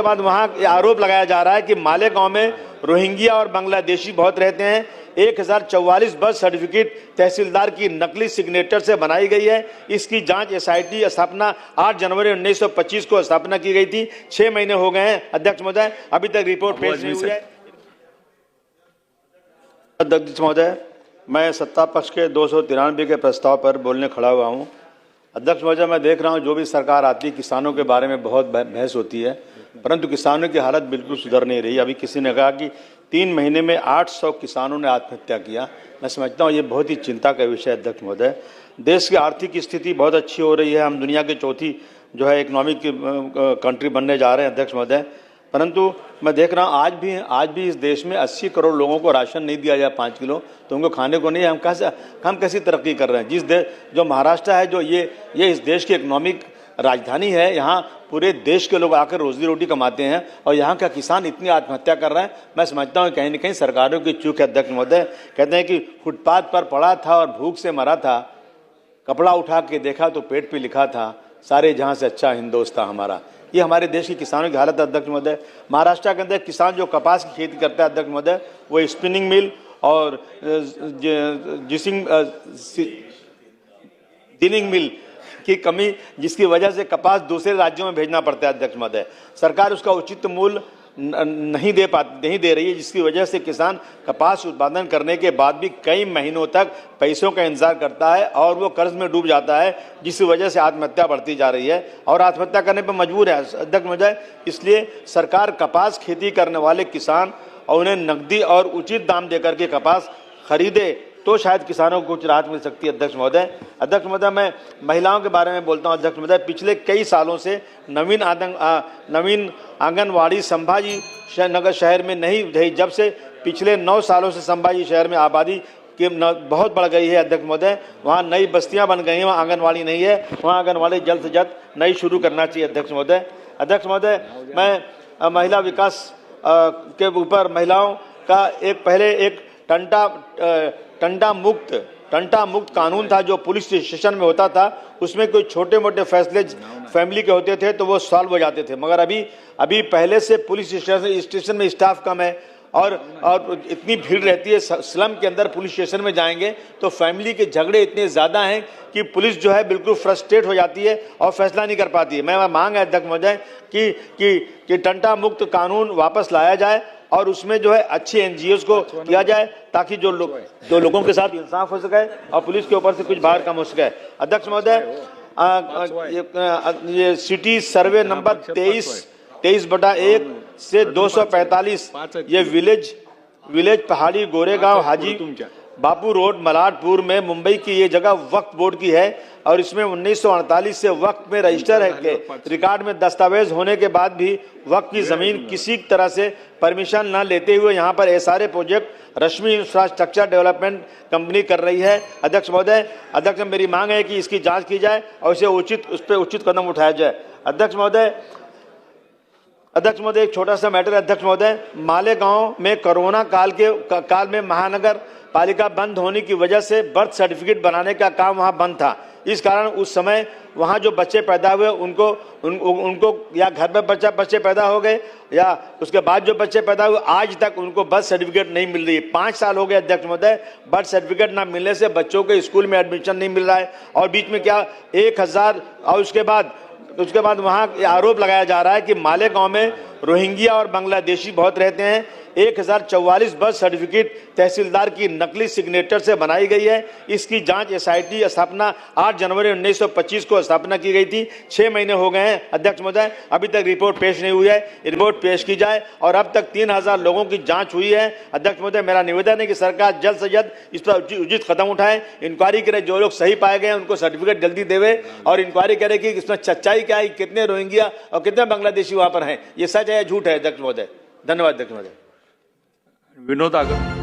उसके बाद वहाँ आरोप लगाया जा रहा है कि मालेगांव में रोहिंग्या और बांग्लादेशी बहुत रहते हैं। 1044 बर्थ सर्टिफिकेट तहसीलदार की नकली सिग्नेचर से बनाई गई है। इसकी जांच एसआईटी स्थापना 8 जनवरी 1925 को स्थापना की गई थी। 6 महीने हो गए हैं अध्यक्ष महोदय, अभी तक रिपोर्ट पेश नहीं हुई है। अध्यक्ष महोदय, मैं सत्ता पक्ष के 293 के प्रस्ताव पर बोलने खड़ा हुआ हूँ। अध्यक्ष महोदय, मैं देख रहा हूँ जो भी सरकार आती है किसानों के बारे में बहुत बहस होती है, परंतु किसानों की हालत बिल्कुल सुधर नहीं रही। अभी किसी ने कहा कि 3 महीने में 800 किसानों ने आत्महत्या किया। मैं समझता हूँ ये बहुत ही चिंता का विषय है। अध्यक्ष महोदय, देश की आर्थिक स्थिति बहुत अच्छी हो रही है, हम दुनिया के चौथी जो है इकोनॉमिक कंट्री बनने जा रहे हैं अध्यक्ष महोदय, परंतु मैं देख रहा हूँ आज भी इस देश में 80 करोड़ लोगों को राशन नहीं दिया जाए 5 किलो, तो उनको खाने को नहीं। हम कैसी तरक्की कर रहे हैं? जो महाराष्ट्र है, जो ये इस देश की इकोनॉमिक राजधानी है, यहाँ पूरे देश के लोग आकर रोजी रोटी कमाते हैं और यहाँ का किसान इतनी आत्महत्या कर रहा है। मैं समझता हूँ कहीं न कहीं सरकारों की चूक है। अध्यक्ष महोदय, कहते हैं कि फुटपाथ पर पड़ा था और भूख से मरा था, कपड़ा उठा के देखा तो पेट पे लिखा था, सारे जहाँ से अच्छा हिंदुस्तान हमारा। ये हमारे देश के किसानों की हालत है। अध्यक्ष महोदय, महाराष्ट्र के अंदर किसान जो कपास की खेती करता है अध्यक्ष महोदय, वो स्पिनिंग मिल और जिनिंग मिल की कमी, जिसकी वजह से कपास दूसरे राज्यों में भेजना पड़ता है। अध्यक्ष महोदय, सरकार उसका उचित मूल्य नहीं दे रही है, जिसकी वजह से किसान कपास उत्पादन करने के बाद भी कई महीनों तक पैसों का इंतजार करता है और वो कर्ज में डूब जाता है, जिसकी वजह से आत्महत्या बढ़ती जा रही है और आत्महत्या करने पर मजबूर है। अध्यक्ष महोदय, इसलिए सरकार कपास खेती करने वाले किसान और उन्हें नकदी और उचित दाम देकर के कपास खरीदे तो शायद किसानों को कुछ राहत मिल सकती है। अध्यक्ष महोदय, मैं महिलाओं के बारे में बोलता हूं। अध्यक्ष महोदय, पिछले कई सालों से नवीन आंगनवाड़ी संभाजी नगर शहर में नहीं रही। जब से पिछले 9 सालों से संभाजी शहर में आबादी की बहुत बढ़ गई है। अध्यक्ष महोदय, वहाँ नई बस्तियाँ बन गई हैं, वहाँ आंगनवाड़ी नहीं है, वहाँ आंगनवाड़ी जल्द से जल्द नई शुरू करना चाहिए। अध्यक्ष महोदय, मैं महिला विकास के ऊपर महिलाओं का पहले एक टंटा मुक्त कानून था जो पुलिस स्टेशन में होता था। उसमें कोई छोटे मोटे फैसले फैमिली के होते थे तो वो सॉल्व हो जाते थे, मगर अभी पहले से पुलिस स्टेशन में स्टाफ कम है और इतनी भीड़ रहती है। स्लम के अंदर पुलिस स्टेशन में जाएंगे तो फैमिली के झगड़े इतने ज़्यादा हैं कि पुलिस जो है बिल्कुल फ्रस्ट्रेट हो जाती है और फैसला नहीं कर पाती है। मैं मांग है अध्यक्ष महोदय कि टंटा मुक्त कानून वापस लाया जाए और उसमें जो है अच्छी एनजीओज को किया जाए ताकि जो लोगों के साथ इंसाफ हो सके और पुलिस के ऊपर से कुछ भार कम हो सके। अध्यक्ष महोदय, ये सिटी सर्वे नंबर 23/1 से 245 ये विलेज पहाड़ी गोरेगांव हाजी बापू रोड मलाडपुर में मुंबई की ये जगह वक्फ बोर्ड की है और इसमें 1948 से वक्फ में रजिस्टर है के रिकॉर्ड में दस्तावेज होने के बाद भी वक्फ की जमीन किसी तरह से परमिशन न लेते हुए यहाँ पर ये सारे प्रोजेक्ट रश्मि इंफ्रास्ट्रक्चर डेवलपमेंट कंपनी कर रही है। अध्यक्ष महोदय, मेरी मांग है कि इसकी जांच की जाए और उस पर उचित कदम उठाया जाए। अध्यक्ष महोदय, एक छोटा सा मैटर है। अध्यक्ष महोदय, मालेगांव में कोरोना काल में महानगर पालिका बंद होने की वजह से बर्थ सर्टिफिकेट बनाने का काम वहां बंद था। इस कारण उस समय वहां जो बच्चे पैदा हुए उनको या घर में बच्चे पैदा हो गए या उसके बाद जो बच्चे पैदा हुए आज तक उनको बर्थ सर्टिफिकेट नहीं मिल रही है। 5 साल हो गए अध्यक्ष महोदय, बर्थ सर्टिफिकेट ना मिलने से बच्चों के स्कूल में एडमिशन नहीं मिल रहा है और बीच में क्या 1000 और उसके बाद वहाँ आरोप लगाया जा रहा है कि मालेगांव में रोहिंग्या और बांग्लादेशी बहुत रहते हैं। 1044 बर्थ सर्टिफिकेट तहसीलदार की नकली सिग्नेचर से बनाई गई है। इसकी जांच एसआईटी स्थापना 8 जनवरी 1925 को स्थापना की गई थी। 6 महीने हो गए हैं अध्यक्ष महोदय, अभी तक रिपोर्ट पेश नहीं हुई है। रिपोर्ट पेश की जाए और अब तक 3000 लोगों की जांच हुई है। अध्यक्ष महोदय, मेरा निवेदन है कि सरकार जल्द से जल्द इस पर उचित कदम उठाए, इंक्वायरी करे, जो लोग सही पाए गए हैं उनको सर्टिफिकेट जल्दी देवे और इंक्वायरी करे कि इसमें सच्चाई क्या है, कितने रोहिंग्या और कितने बांग्लादेशी वहाँ पर हैं, ये सच है या झूठ है। अध्यक्ष महोदय, धन्यवाद। अध्यक्ष महोदय। विनोद आगर।